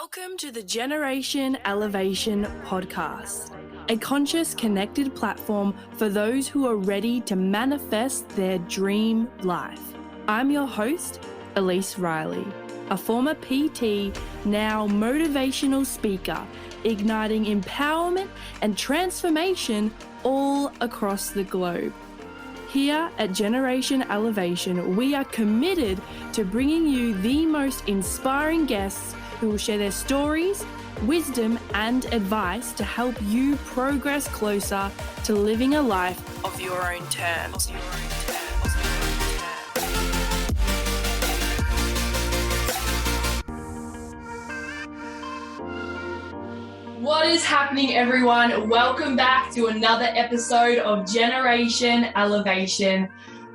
Welcome to the Generation Elevation podcast, a conscious, connected platform for those who are ready to manifest their dream life. I'm your host, Elise Riley, a former PT, now motivational speaker, igniting empowerment and transformation all across the globe. Here at Generation Elevation, we are committed to bringing you the most inspiring guests who will share their stories, wisdom, and advice to help you progress closer to living a life of your own terms. What is happening, everyone? Welcome back to another episode of Generation Elevation.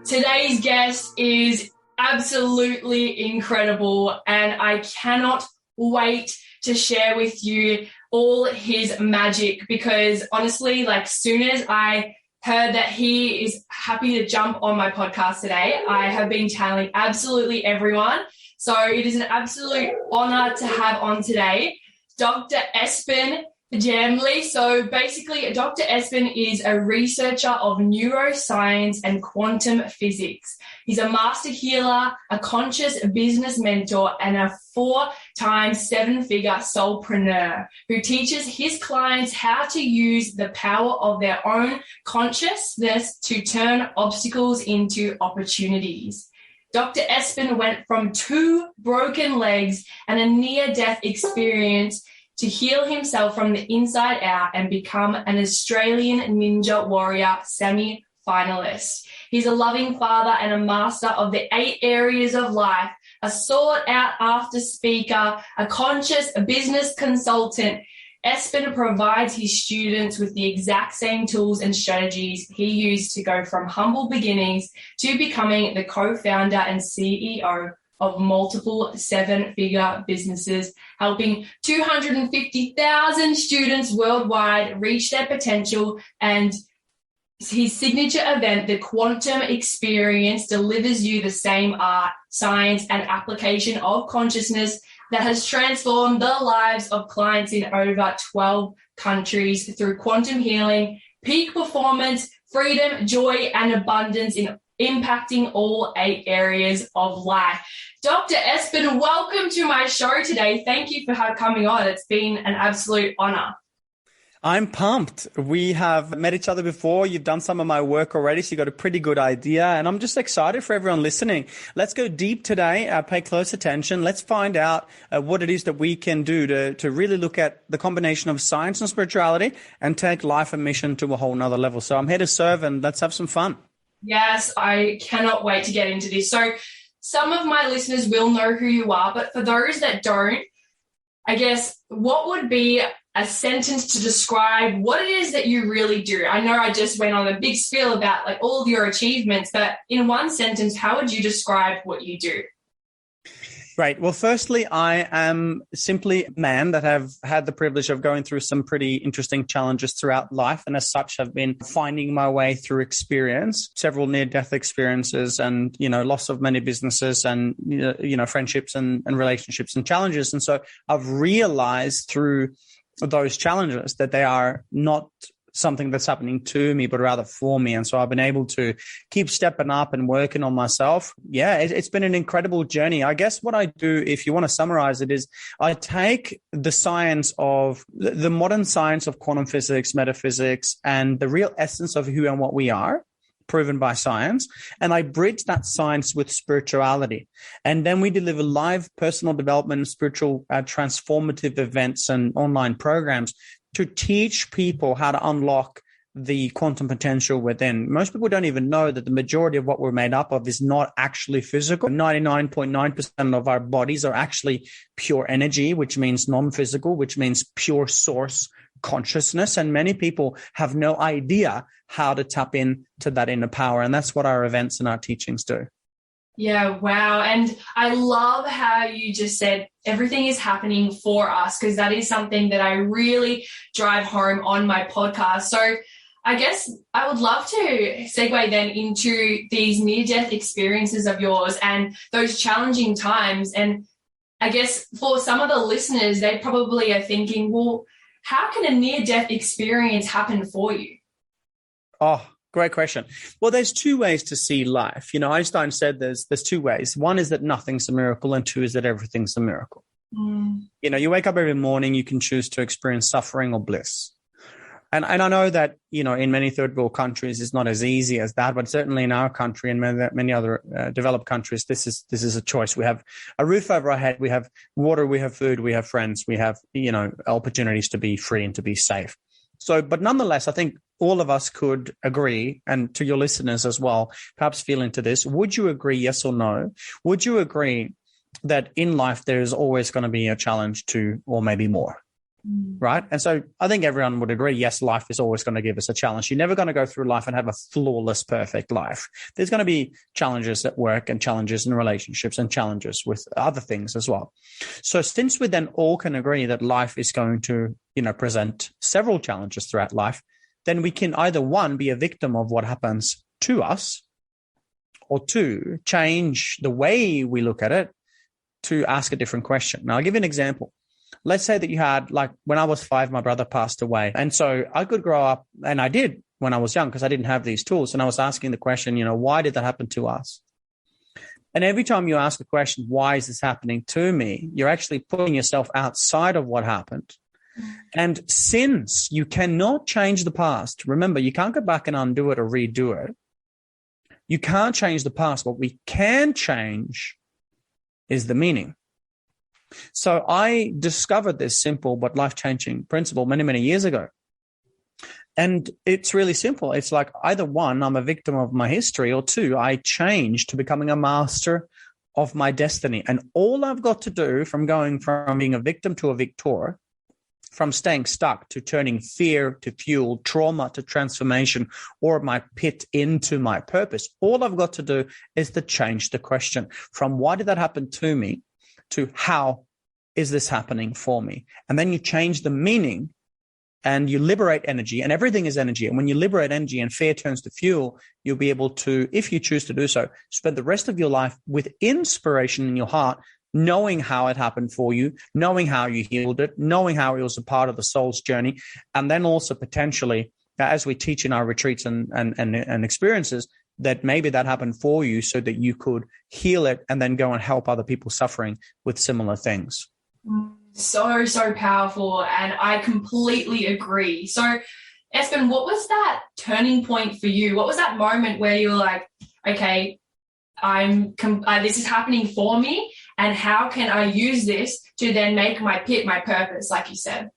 Today's guest is absolutely incredible, and I cannot wait to share with you all his magic, because honestly, soon as I heard that he is happy to jump on my podcast today, I have been telling absolutely everyone. So it is an absolute honor to have on today Dr. Espen Hjalmby. So basically, Dr. Espen is a researcher of neuroscience and quantum physics. He's a master healer, a conscious business mentor, and a 4-time 7-figure soulpreneur who teaches his clients how to use the power of their own consciousness to turn obstacles into opportunities. Dr. Espen went from 2 broken legs and a near-death experience to heal himself from the inside out and become an Australian Ninja Warrior semi-finalist. He's a loving father and a master of the 8 areas of life, a sought-out-after speaker, a conscious business consultant. Espen provides his students with the exact same tools and strategies he used to go from humble beginnings to becoming the co-founder and CEO of multiple 7-figure businesses, helping 250,000 students worldwide reach their potential. And his signature event, the Quantum Experience, delivers you the same art, science, and application of consciousness that has transformed the lives of clients in over 12 countries through quantum healing, peak performance, freedom, joy, and abundance in impacting all 8 areas of life. Dr. Espen, welcome to my show today. Thank you for coming on. It's been an absolute honor. I'm pumped. We have met each other before. You've done some of my work already, so you got a pretty good idea. And I'm just excited for everyone listening. Let's go deep today. Pay close attention. Let's find out what it is that we can do to really look at the combination of science and spirituality and take life and mission to a whole nother level. So I'm here to serve, and let's have some fun. Yes, I cannot wait to get into this. So some of my listeners will know who you are, but for those that don't, I guess, what would be a sentence to describe what it is that you really do? I know I just went on a big spiel about all of your achievements, but in one sentence, how would you describe what you do? Great. Well, firstly, I am simply a man that have had the privilege of going through some pretty interesting challenges throughout life, and as such have been finding my way through experience, several near-death experiences, and, loss of many businesses and, friendships and relationships and challenges. And so I've realized through those challenges that they are not something that's happening to me, but rather for me. And so I've been able to keep stepping up and working on myself. Yeah, it's been an incredible journey. I guess what I do, if you want to summarize it, is I take the science of the modern science of quantum physics, metaphysics, and the real essence of who and what we are, proven by science, and I bridge that science with spirituality. And then we deliver live personal development and spiritual transformative events and online programs to teach people how to unlock the quantum potential within. Most people don't even know that the majority of what we're made up of is not actually physical. 99.9% of our bodies are actually pure energy, which means non-physical, which means pure source consciousness. And many people have no idea how to tap into that inner power. And that's what our events and our teachings do. Yeah, wow. And I love how you just said everything is happening for us, because that is something that I really drive home on my podcast. So I guess I would love to segue then into these near-death experiences of yours and those challenging times. And I guess for some of the listeners, they probably are thinking, well, how can a near-death experience happen for you? Oh, great question. Well, there's two ways to see life. Einstein said there's two ways. One is that nothing's a miracle, and two is that everything's a miracle. You wake up every morning, you can choose to experience suffering or bliss. And I know that, in many third world countries, it's not as easy as that, but certainly in our country and many other developed countries, this is a choice. We have a roof over our head, we have water, we have food, we have friends, we have, opportunities to be free and to be safe. So, but nonetheless, I think all of us could agree, and to your listeners as well, perhaps feel into this. Would you agree, yes or no? Would you agree that in life there is always going to be a challenge to, or maybe more? Right. And so I think everyone would agree, yes, life is always going to give us a challenge. You're never going to go through life and have a flawless, perfect life. There's going to be challenges at work and challenges in relationships and challenges with other things as well. So since we then all can agree that life is going to, present several challenges throughout life, then we can either one, be a victim of what happens to us, or two, change the way we look at it to ask a different question. Now, I'll give you an example. Let's say that you had, like, when I was 5, my brother passed away. And so I could grow up, and I did when I was young because I didn't have these tools. And I was asking the question, why did that happen to us? And every time you ask the question, why is this happening to me? You're actually putting yourself outside of what happened. And since you cannot change the past, remember, you can't go back and undo it or redo it. You can't change the past. What we can change is the meaning. So I discovered this simple but life-changing principle many, many years ago. And it's really simple. It's like either one, I'm a victim of my history, or two, I change to becoming a master of my destiny. And all I've got to do from going from being a victim to a victor, from staying stuck to turning fear to fuel, trauma to transformation, or my pit into my purpose, all I've got to do is to change the question from why did that happen to me to how is this happening for me? And then you change the meaning and you liberate energy, and everything is energy. And when you liberate energy and fear turns to fuel, you'll be able to, if you choose to do so, spend the rest of your life with inspiration in your heart, knowing how it happened for you, knowing how you healed it, knowing how it was a part of the soul's journey. And then also potentially, as we teach in our retreats and experiences, that maybe that happened for you so that you could heal it and then go and help other people suffering with similar things. So powerful. And I completely agree. So, Espen, what was that turning point for you? What was that moment where you were like, okay, this is happening for me, and how can I use this to then make my pit my purpose, like you said?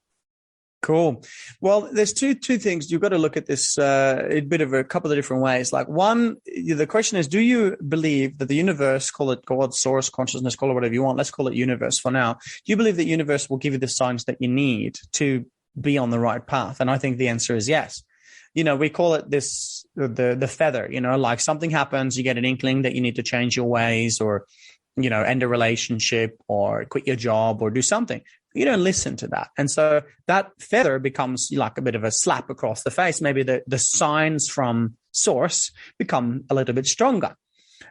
Cool. Well, there's two things. You've got to look at this a bit of a couple of different ways. Like one, the question is, do you believe that the universe, call it God, source, consciousness, call it whatever you want, let's call it universe for now. Do you believe that universe will give you the signs that you need to be on the right path? And I think the answer is yes. We call it this, the feather, like something happens, you get an inkling that you need to change your ways, or, end a relationship, or quit your job, or do something. You don't listen to that. And so that feather becomes like a bit of a slap across the face. Maybe the signs from source become a little bit stronger.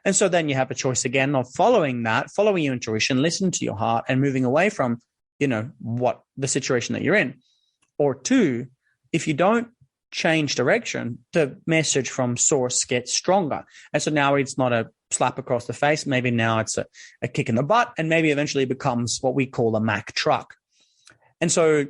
And so then you have a choice again of following your intuition, listen to your heart, and moving away from, what the situation that you're in. Or two, if you don't change direction, the message from source gets stronger. And so now it's not a slap across the face. Maybe now it's a kick in the butt, and maybe eventually it becomes what we call a Mack truck. And so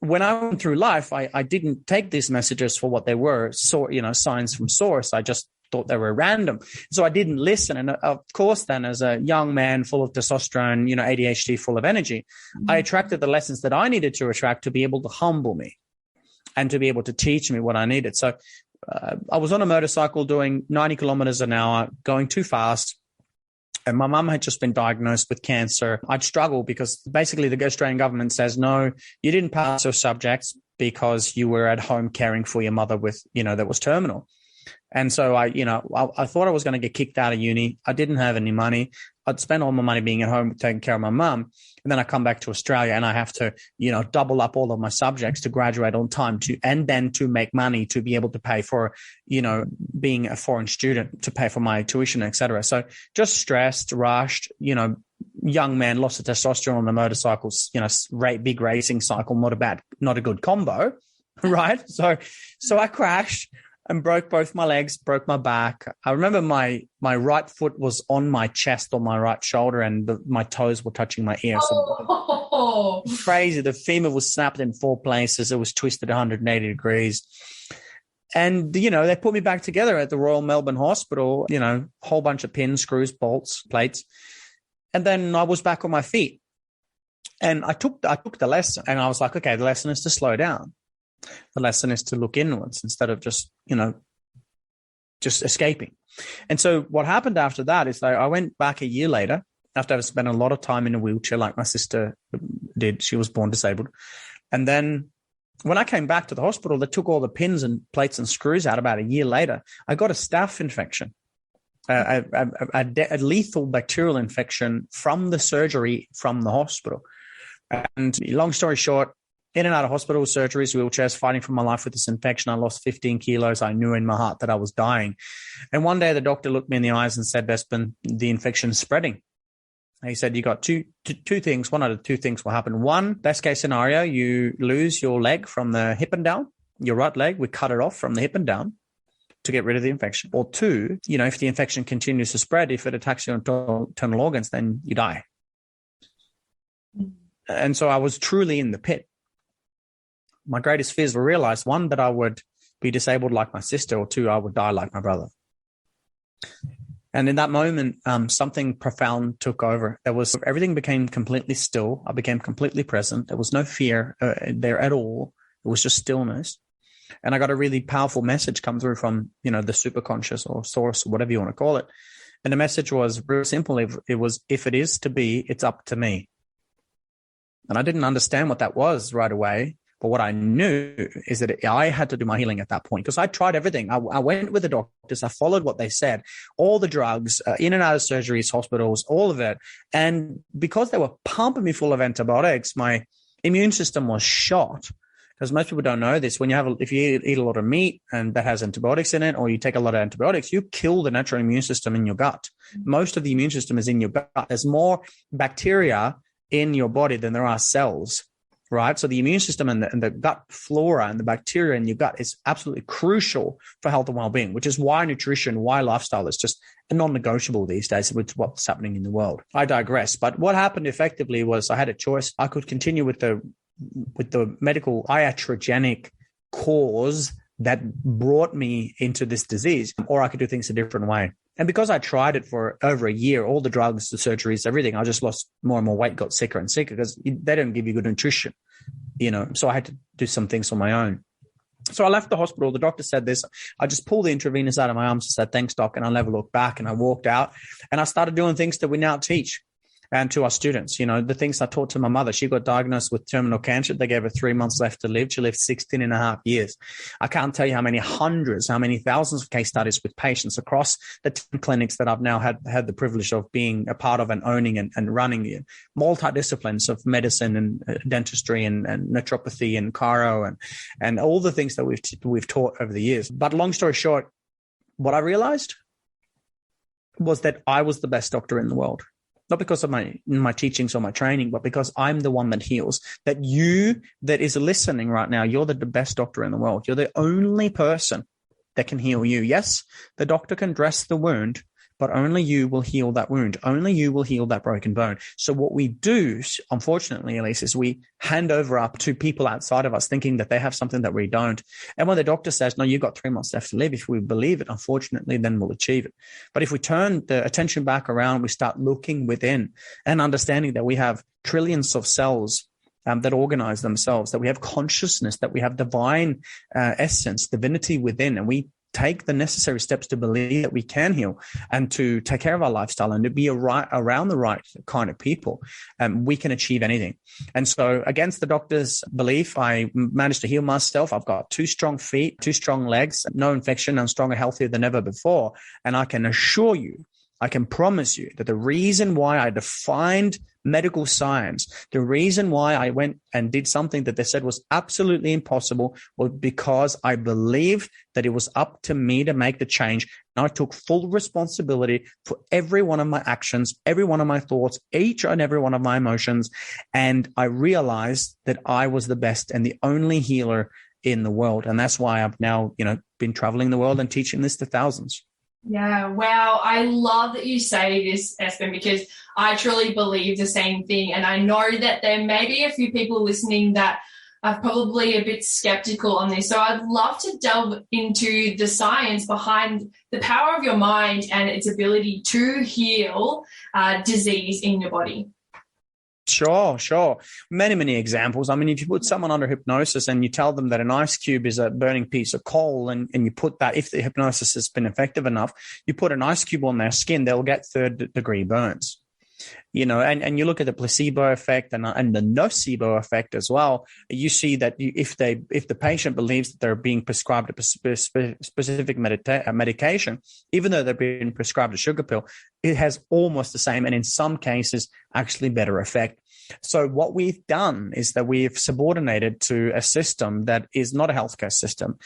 when I went through life, I didn't take these messages for what they were, signs from source. I just thought they were random. So I didn't listen. And of course, then as a young man full of testosterone, ADHD, full of energy, I attracted the lessons that I needed to attract to be able to humble me and to be able to teach me what I needed. So I was on a motorcycle doing 90 kilometers an hour, going too fast. And my mum had just been diagnosed with cancer. I'd struggle because basically the Australian government says, no, you didn't pass your subjects because you were at home caring for your mother with, that was terminal. And so I thought I was going to get kicked out of uni. I didn't have any money. I'd spent all my money being at home taking care of my mum. And then I come back to Australia and I have to, double up all of my subjects to graduate on time and then to make money to be able to pay for, being a foreign student, to pay for my tuition, et cetera. So just stressed, rushed, young man, lots of testosterone on the motorcycles, big racing cycle, not a good combo, right? So I crashed and broke both my legs, broke my back. I remember my right foot was on my chest on my right shoulder, and my toes were touching my ear. So crazy. The femur was snapped in 4 places. It was twisted 180 degrees. And, they put me back together at the Royal Melbourne Hospital, whole bunch of pins, screws, bolts, plates. And then I was back on my feet. And I took the lesson, and I was like, okay, the lesson is to slow down. The lesson is to look inwards instead of just escaping. And so what happened after that is that I went back a year later after I've spent a lot of time in a wheelchair like my sister did. She was born disabled. And then when I came back to the hospital, they took all the pins and plates and screws out about a year later. I got a staph infection, a lethal bacterial infection from the surgery from the hospital. And long story short, in and out of hospital, surgeries, wheelchairs, fighting for my life with this infection. I lost 15 kilos. I knew in my heart that I was dying. And one day the doctor looked me in the eyes and said, Espen, the infection is spreading. He said, you got two things. One out of two things will happen. One, best case scenario, you lose your leg from the hip and down, your right leg. We cut it off from the hip and down to get rid of the infection. Or two, if the infection continues to spread, if it attacks your internal organs, then you die. And so I was truly in the pit. My greatest fears were realized. One, that I would be disabled like my sister, or two, I would die like my brother. And in that moment, something profound took over. Everything became completely still. I became completely present. There was no fear there at all. It was just stillness. And I got a really powerful message come through from, the superconscious or source, or whatever you want to call it. And the message was real simple. It was, if it is to be, it's up to me. And I didn't understand what that was right away. But what I knew is that I had to do my healing at that point, because I tried everything. I went with the doctors. I followed what they said, all the drugs, in and out of surgeries, hospitals, all of it. And because they were pumping me full of antibiotics, my immune system was shot. Because most people don't know this. If you eat a lot of meat and that has antibiotics in it, or you take a lot of antibiotics, you kill the natural immune system in your gut. Most of the immune system is in your gut. There's more bacteria in your body than there are cells. Right. So the immune system and the gut flora and the bacteria in your gut is absolutely crucial for health and well-being, which is why nutrition, why lifestyle is just non-negotiable these days with what's happening in the world. I digress. But what happened effectively was I had a choice. I could continue with the medical iatrogenic cause that brought me into this disease, or I could do things a different way. And because I tried it for over a year, all the drugs, the surgeries, everything, I just lost more and more weight, got sicker and sicker, because they don't give you good nutrition, so I had to do some things on my own. So I left the hospital. The doctor said this. I just pulled the intravenous out of my arms and said, thanks, doc. And I never looked back. And I walked out and I started doing things that we now teach. And to our students, the things I taught to my mother. She got diagnosed with terminal cancer. They gave her 3 months left to live. She lived 16 and a half years. I can't tell you how many thousands of case studies with patients across the 10 clinics that I've now had the privilege of being a part of and owning and running, multidisciplines of medicine and dentistry and naturopathy and chiro and all the things that we've taught over the years. But long story short, what I realized was that I was the best doctor in the world. Not because of my teachings or my training, but because I'm the one that heals. That you that is listening right now, you're the best doctor in the world. You're the only person that can heal you. Yes, the doctor can dress the wound, but only you will heal that wound. Only you will heal that broken bone. So what we do, unfortunately, Elise, is we hand over up to people outside of us thinking that they have something that we don't. And when the doctor says, no, you've got 3 months left to live, if we believe it, unfortunately, then we'll achieve it. But if we turn the attention back around, we start looking within and understanding that we have trillions of cells that organize themselves, that we have consciousness, that we have divine essence, divinity within, and we take the necessary steps to believe that we can heal and to take care of our lifestyle and to be around the right kind of people, we can achieve anything. And so against the doctor's belief, I managed to heal myself. I've got 2 strong feet, 2 strong legs, no infection. I'm stronger, healthier than ever before. And I can assure you, I can promise you that the reason why I defined medical science. The reason why I went and did something that they said was absolutely impossible was because I believed that it was up to me to make the change. And I took full responsibility for every one of my actions, every one of my thoughts, each and every one of my emotions. And I realized that I was the best and the only healer in the world. And that's why I've now, been traveling the world and teaching this to thousands. Yeah, wow. I love that you say this, Espen, because I truly believe the same thing. And I know that there may be a few people listening that are probably a bit skeptical on this. So I'd love to delve into the science behind the power of your mind and its ability to heal disease in your body. Sure. Many examples. I mean, if you put someone under hypnosis and you tell them that an ice cube is a burning piece of coal and you put that, if the hypnosis has been effective enough, you put an ice cube on their skin, they'll get 3rd-degree burns. And you look at the placebo effect and the nocebo effect as well. You see that if the patient believes that they're being prescribed a specific medication, even though they're being prescribed a sugar pill, it has almost the same, and in some cases, actually better effect. So what we've done is that we've subordinated to a system that is not a healthcare system.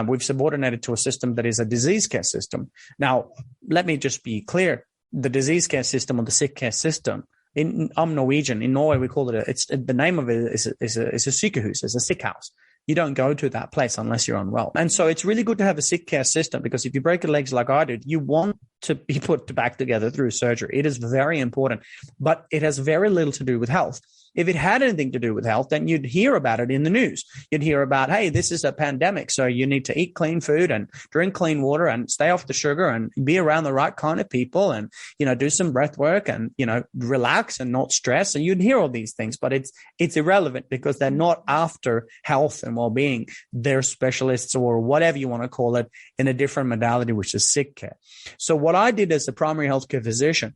We've subordinated to a system that is a disease care system. Now, let me just be clear. The disease care system or the sick care system. I'm Norwegian. In Norway, we call it the name of it is a sykehus, is a sick house. You don't go to that place unless you're unwell. And so it's really good to have a sick care system, because if you break your legs like I did, you want to be put back together through surgery. It is very important, but it has very little to do with health. If it had anything to do with health, then you'd hear about it in the news. You'd hear about, hey, this is a pandemic, so you need to eat clean food and drink clean water and stay off the sugar and be around the right kind of people and, do some breath work and, relax and not stress. And you'd hear all these things, but it's irrelevant because they're not after health and well-being. They're specialists or whatever you want to call it in a different modality, which is sick care. So what I did as a primary healthcare physician,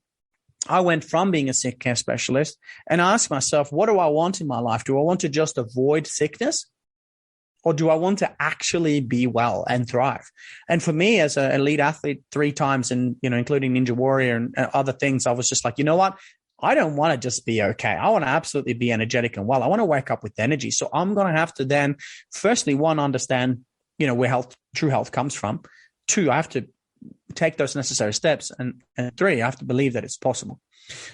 I went from being a sick care specialist and asked myself, what do I want in my life? Do I want to just avoid sickness, or do I want to actually be well and thrive? And for me, as an elite athlete 3 times and, including Ninja Warrior and other things, I was just like, you know what? I don't want to just be okay. I want to absolutely be energetic and well. I want to wake up with energy. So I'm going to have to then, firstly, one, understand, where true health comes from. 2, I have to take those necessary steps. And 3, I have to believe that it's possible.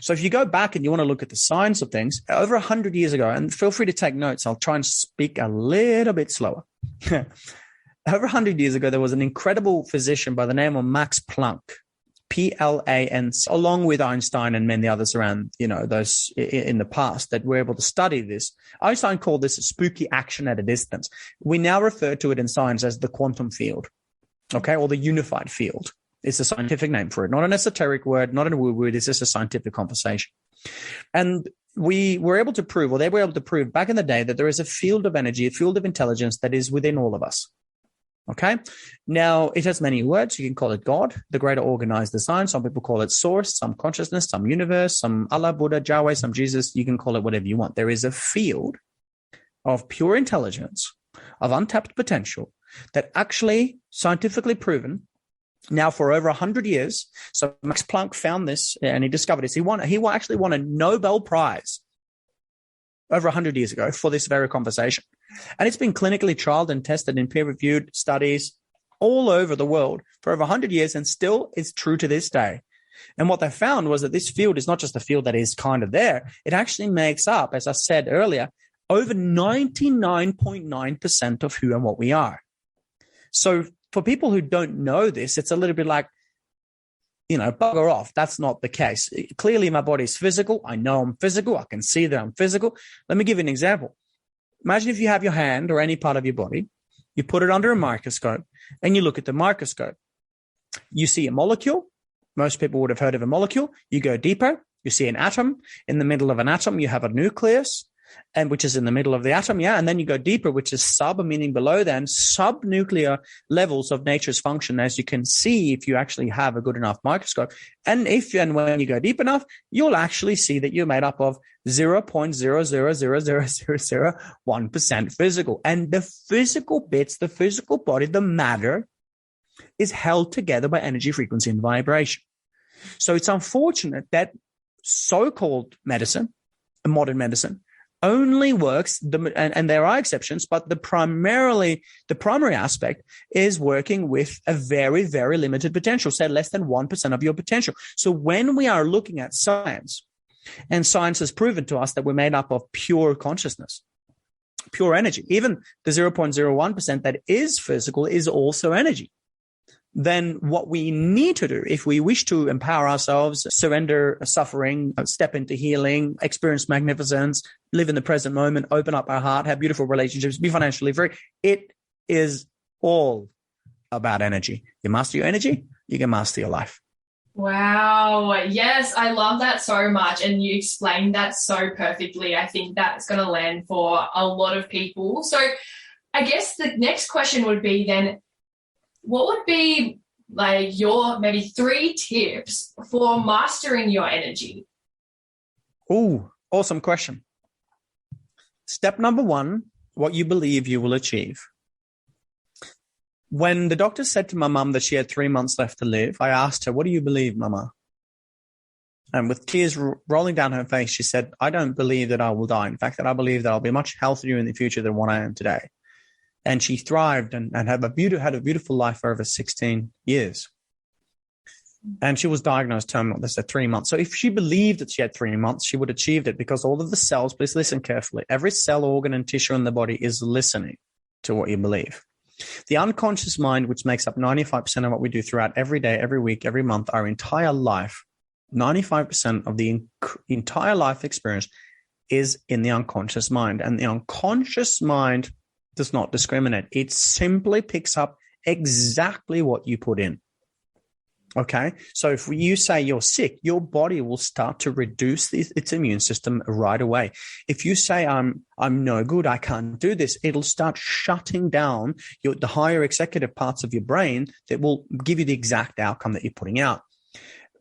So if you go back and you want to look at the science of things, over 100 years ago, and feel free to take notes, I'll try and speak a little bit slower. Over 100 years ago, there was an incredible physician by the name of Max Planck, Planck, along with Einstein and many others around, those in the past that were able to study this. Einstein called this a spooky action at a distance. We now refer to it in science as the quantum field. Okay, or the unified field. It's a scientific name for it, not an esoteric word, not a woo word. It's just a scientific conversation. And we were able to prove, or they were able to prove back in the day, that there is a field of energy, a field of intelligence that is within all of us. Okay. Now, it has many words. You can call it God, the greater organized design. Some people call it source, some consciousness, some universe, some Allah, Buddha, Yahweh, some Jesus. You can call it whatever you want. There is a field of pure intelligence, of untapped potential, that actually scientifically proven now for over 100 years. So Max Planck found this and he discovered this. He actually won a Nobel Prize over 100 years ago for this very conversation. And it's been clinically trialed and tested in peer-reviewed studies all over the world for over 100 years, and still is true to this day. And what they found was that this field is not just a field that is kind of there. It actually makes up, as I said earlier, over 99.9% of who and what we are. So for people who don't know this, it's a little bit like, bugger off. That's not the case. Clearly, my body's physical. I know I'm physical. I can see that I'm physical. Let me give you an example. Imagine if you have your hand or any part of your body, you put it under a microscope and you look at the microscope. You see a molecule. Most people would have heard of a molecule. You go deeper. You see an atom. In the middle of an atom, you have a nucleus, and which is in the middle of the atom, and then you go deeper, which is sub, meaning below, then subnuclear levels of nature's function, as you can see if you actually have a good enough microscope. And when you go deep enough, you'll actually see that you're made up of 0.0000001% physical. And the physical bits, the physical body, the matter, is held together by energy, frequency, and vibration. So it's unfortunate that so-called medicine, modern medicine, only works, and there are exceptions, but the primary aspect is working with a very, very limited potential, say less than 1% of your potential. So when we are looking at science, and science has proven to us that we're made up of pure consciousness, pure energy, even the 0.01% that is physical is also energy. Then what we need to do if we wish to empower ourselves, surrender suffering, step into healing, experience magnificence, live in the present moment, open up our heart, have beautiful relationships, be financially free, it is all about energy. You master your energy, you can master your life. Wow. Yes, I love that so much. And you explained that so perfectly. I think that's going to land for a lot of people. So I guess the next question would be then, what would be like your maybe 3 tips for mastering your energy? Oh, awesome question. Step number 1, what you believe you will achieve. When the doctor said to my mum that she had 3 months left to live, I asked her, what do you believe, Mama? And with tears rolling down her face, she said, I don't believe that I will die. In fact, that I believe that I'll be much healthier in the future than what I am today. And she thrived and had a beautiful life for over 16 years. And she was diagnosed terminal. They said 3 months. So if she believed that she had 3 months, she would have achieved it because all of the cells, please listen carefully, every cell, organ, and tissue in the body is listening to what you believe. The unconscious mind, which makes up 95% of what we do throughout every day, every week, every month, our entire life, 95% of the entire life experience is in the unconscious mind. And the unconscious mind does not discriminate. It simply picks up exactly what you put in. Okay. So if you say you're sick, your body will start to reduce its immune system right away. If you say I'm no good, I can't do this, it'll start shutting down the higher executive parts of your brain that will give you the exact outcome that you're putting out.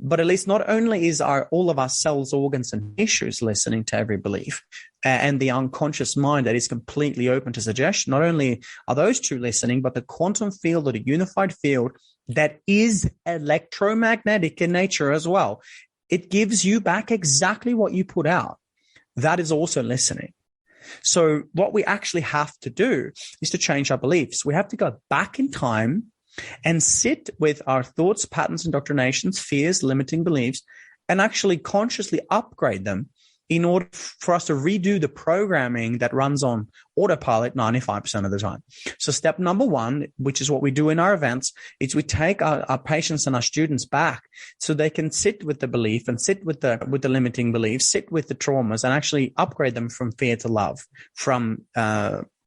But at least not only is all of our cells, organs, and tissues listening to every belief, and the unconscious mind that is completely open to suggestion, not only are those two listening, but the quantum field or the unified field that is electromagnetic in nature as well. It gives you back exactly what you put out. That is also listening. So what we actually have to do is to change our beliefs. We have to go back in time and sit with our thoughts, patterns, indoctrinations, fears, limiting beliefs, and actually consciously upgrade them in order for us to redo the programming that runs on autopilot 95% of the time. So step number 1, which is what we do in our events, is we take our patients and our students back so they can sit with the belief and sit with the limiting beliefs, sit with the traumas, and actually upgrade them from fear to love, from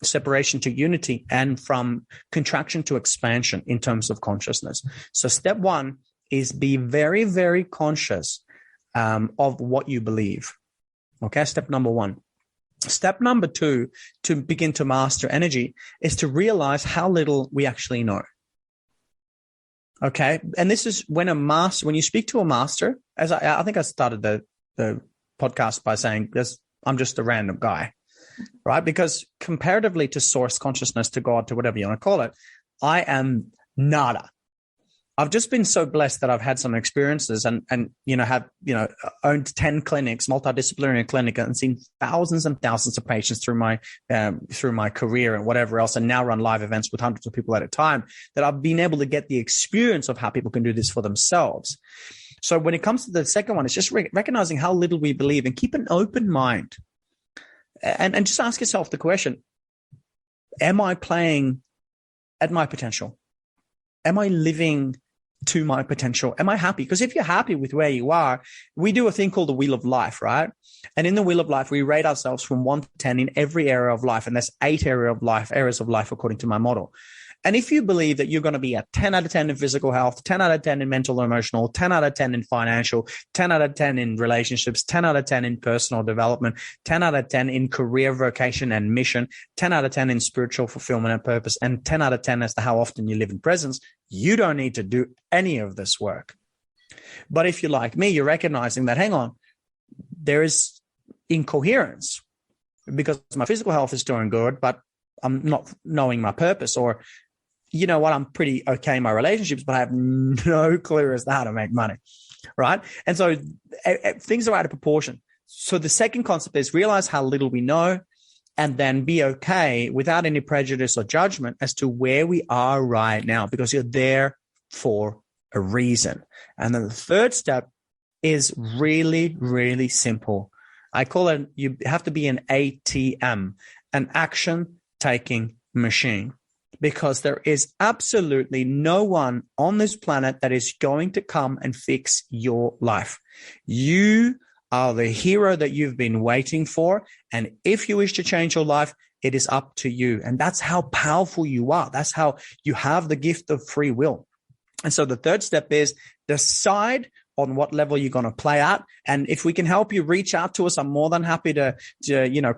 separation to unity, and from contraction to expansion in terms of consciousness. So step 1 is be very, very conscious of what you believe. Okay, step number 1. Step number 2, to begin to master energy, is to realize how little we actually know. Okay, and this is when you speak to a master, as I think I started the podcast by saying I'm just a random guy, right? Because comparatively to source consciousness, to God, to whatever you want to call it, I am nada. I've just been so blessed that I've had some experiences and have owned 10 clinics, multidisciplinary clinic, and seen thousands and thousands of patients through my career and whatever else, and now run live events with hundreds of people at a time, that I've been able to get the experience of how people can do this for themselves. So when it comes to the second one, it's just recognizing how little we believe and keep an open mind, and just ask yourself the question: am I playing at my potential? Am I living to my potential? Am I happy? Because if you're happy with where you are, we do a thing called the Wheel of Life, right? And in the Wheel of Life, we rate ourselves from 1 to 10 in every area of life. And there's 8 areas of life according to my model. And if you believe that you're going to be a 10 out of 10 in physical health, 10 out of 10 in mental and emotional, 10 out of 10 in financial, 10 out of 10 in relationships, 10 out of 10 in personal development, 10 out of 10 in career, vocation, and mission, 10 out of 10 in spiritual fulfillment and purpose, and 10 out of 10 as to how often you live in presence, you don't need to do any of this work. But if you're like me, you're recognizing that, hang on, there is incoherence because my physical health is doing good, but I'm not knowing my purpose, or you know what, I'm pretty okay in my relationships, but I have no clue as to how to make money. right? And so things are out of proportion. So the second concept is realize how little we know, and then be okay without any prejudice or judgment as to where we are right now, because you're there for a reason. And then the third step is really, really simple. I call it, you have to be an ATM, an action-taking machine, because there is absolutely no one on this planet that is going to come and fix your life. You are the hero that you've been waiting for. And if you wish to change your life, it is up to you. And that's how powerful you are. That's how you have the gift of free will. And so the third step is decide on what level you're going to play at. And if we can help you, reach out to us. I'm more than happy to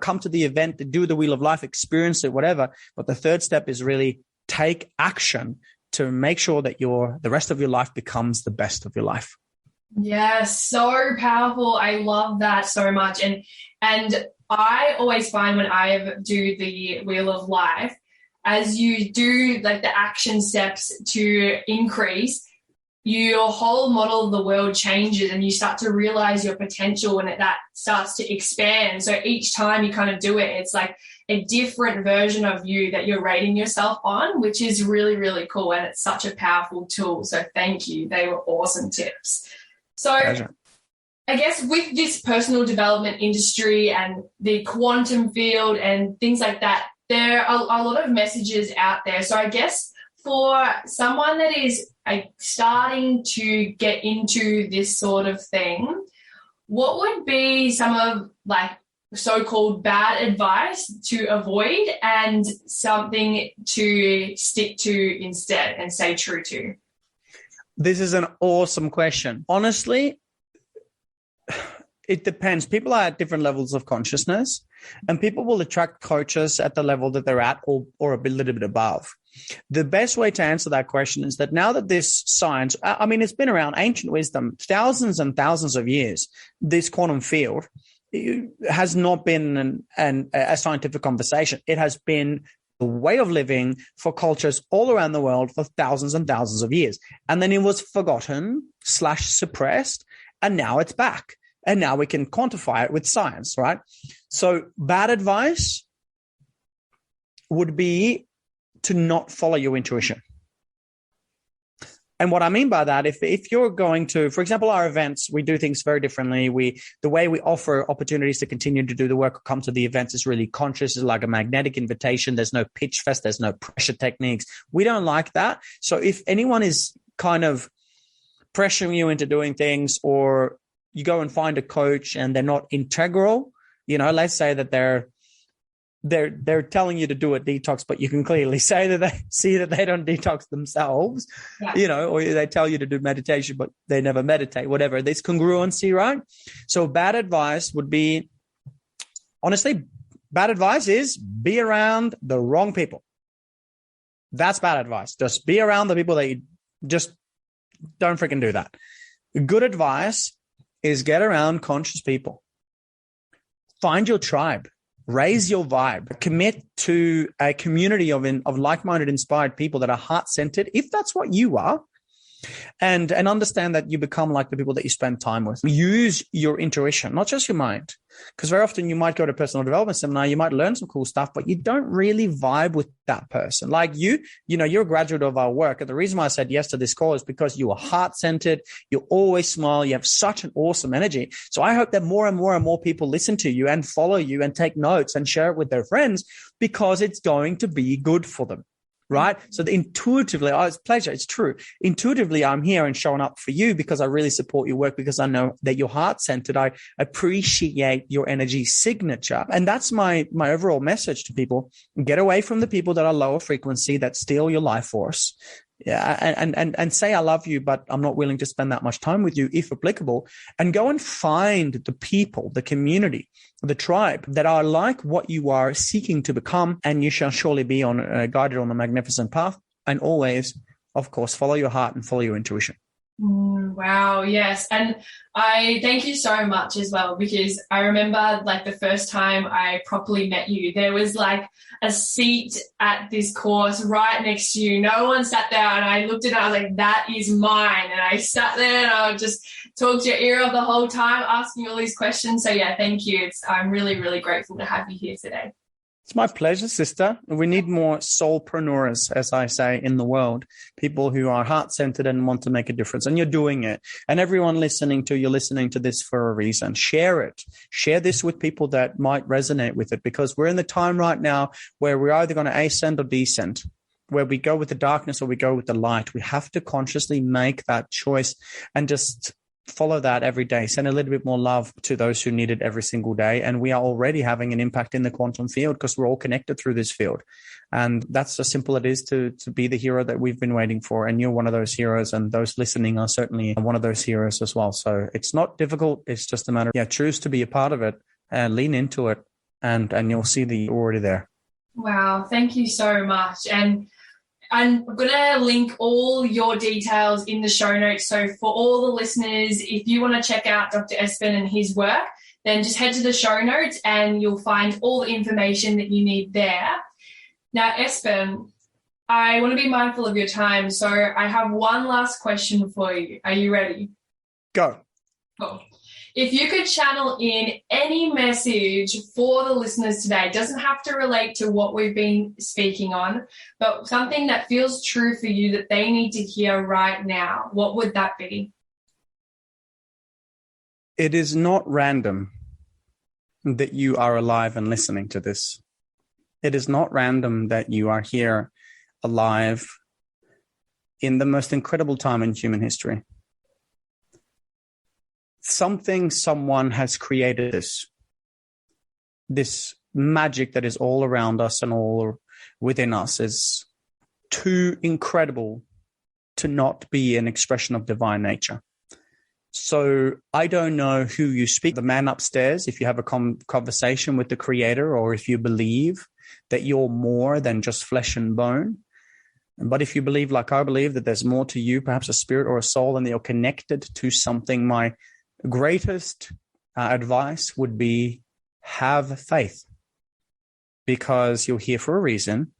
come to the event, to do the Wheel of Life, experience it, whatever. But the third step is really take action to make sure that the rest of your life becomes the best of your life. Yeah, so powerful. I love that so much. And I always find when I do the Wheel of Life, as you do like the action steps to increase, your whole model of the world changes and you start to realize your potential and that starts to expand. So each time you kind of do it, it's like a different version of you that you're rating yourself on, which is really, really cool. And it's such a powerful tool. So thank you. They were awesome tips. So Pleasure. I guess with this personal development industry and the quantum field and things like that, there are a lot of messages out there. So I guess for someone that is starting to get into this sort of thing, what would be some of like so-called bad advice to avoid and something to stick to instead and stay true to? This is an awesome question. Honestly, it depends. People are at different levels of consciousness, and people will attract coaches at the level that they're at or a little bit above. The best way to answer that question is that now that this science, it's been around, ancient wisdom, thousands and thousands of years, this quantum field has not been a scientific conversation. It has been the way of living for cultures all around the world for thousands and thousands of years. And then it was forgotten / suppressed, and now it's back. And now we can quantify it with science, right? So bad advice would be to not follow your intuition. And what I mean by that, if you're going to, for example, our events, we do things very differently. The way we offer opportunities to continue to do the work or come to the events is really conscious. It's like a magnetic invitation. There's no pitch fest. There's no pressure techniques. We don't like that. So if anyone is kind of pressuring you into doing things, or you go and find a coach and they're not integral, let's say that they're telling you to do a detox, but you can clearly say that they see that they don't detox themselves, or they tell you to do meditation, but they never meditate, whatever. There's congruency, right? So bad advice would be, honestly, bad advice is be around the wrong people. That's bad advice. Just be around the people that you just don't freaking do that. Good advice is get around conscious people. Find your tribe. Raise your vibe. Commit to a community of like-minded, inspired people that are heart-centered, if that's what you are, and understand that you become like the people that you spend time with. Use your intuition, not just your mind. Because very often you might go to a personal development seminar, you might learn some cool stuff, but you don't really vibe with that person. Like you're a graduate of our work. And the reason why I said yes to this call is because you are heart-centered. You always smile. You have such an awesome energy. So I hope that more and more and more people listen to you and follow you and take notes and share it with their friends, because it's going to be good for them. Right? So intuitively, it's a pleasure. It's true. Intuitively, I'm here and showing up for you because I really support your work, because I know that you're heart-centered. I appreciate your energy signature. And that's my overall message to people. Get away from the people that are lower frequency, that steal your life force. Yeah. And say, I love you, but I'm not willing to spend that much time with you, if applicable, and go and find the people, the community, the tribe that are like what you are seeking to become, and you shall surely be guided on the magnificent path. And always, of course, follow your heart and follow your intuition. Wow. Yes. And I thank you so much as well, because I remember like the first time I properly met you, there was like a seat at this course right next to you. No one sat there, and I looked at it, I was like, that is mine. And I sat there and I was just talked your ear off the whole time, asking you all these questions. So yeah, thank you. I'm really, really grateful to have you here today. It's my pleasure, sister. We need more soulpreneurs, as I say, in the world. People who are heart-centered and want to make a difference. And you're doing it. And everyone you're listening to this for a reason. Share it. Share this with people that might resonate with it, because we're in the time right now where we're either going to ascend or descend, where we go with the darkness or we go with the light. We have to consciously make that choice and just follow that every day. Send a little bit more love to those who need it every single day. And we are already having an impact in the quantum field because we're all connected through this field. And that's as simple it is to be the hero that we've been waiting for. And you're one of those heroes, and those listening are certainly one of those heroes as well. So it's not difficult. It's just a matter of, choose to be a part of it and lean into it, and you'll see that you're already there. Wow. Thank you so much. And I'm going to link all your details in the show notes. So for all the listeners, if you want to check out Dr. Espen and his work, then just head to the show notes and you'll find all the information that you need there. Now, Espen, I want to be mindful of your time. So I have one last question for you. Are you ready? Go. Cool. If you could channel in any message for the listeners today, it doesn't have to relate to what we've been speaking on, but something that feels true for you that they need to hear right now, what would that be? It is not random that you are alive and listening to this. It is not random that you are here alive in the most incredible time in human history. Someone has created this magic that is all around us and all within us is too incredible to not be an expression of divine nature. So I don't know who you speak, the man upstairs, if you have a conversation with the creator, or if you believe that you're more than just flesh and bone. But if you believe, like I believe, that there's more to you, perhaps a spirit or a soul, and that you're connected to something, my greatest advice would be have faith, because you're here for a reason.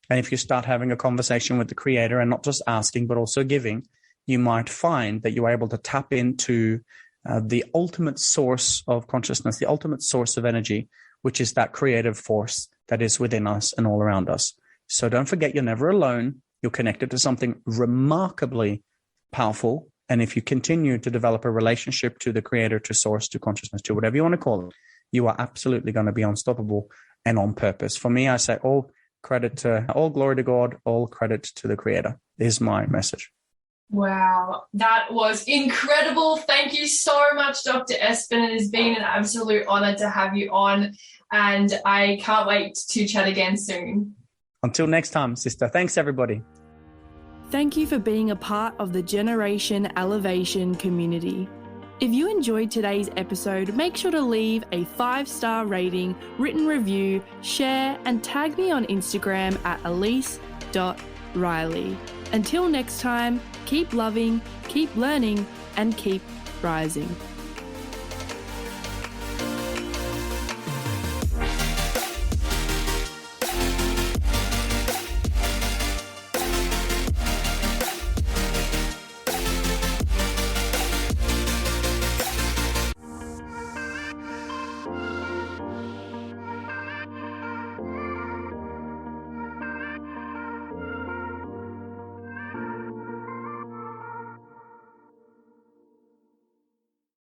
And if you start having a conversation with the creator and not just asking, but also giving, you might find that you're able to tap into the ultimate source of consciousness, the ultimate source of energy, which is that creative force that is within us and all around us. So don't forget, you're never alone. You're connected to something remarkably powerful. And if you continue to develop a relationship to the creator, to source, to consciousness, to whatever you want to call it, you are absolutely going to be unstoppable and on purpose. For me, I say all glory to God, all credit to the creator is my message. Wow, that was incredible. Thank you so much, Dr. Espen. It has been an absolute honor to have you on, and I can't wait to chat again soon. Until next time, sister. Thanks, everybody. Thank you for being a part of the Generation Elevation community. If you enjoyed today's episode, make sure to leave a 5-star rating, written review, share, and tag me on Instagram at elise.riley. Until next time, keep loving, keep learning, and keep rising.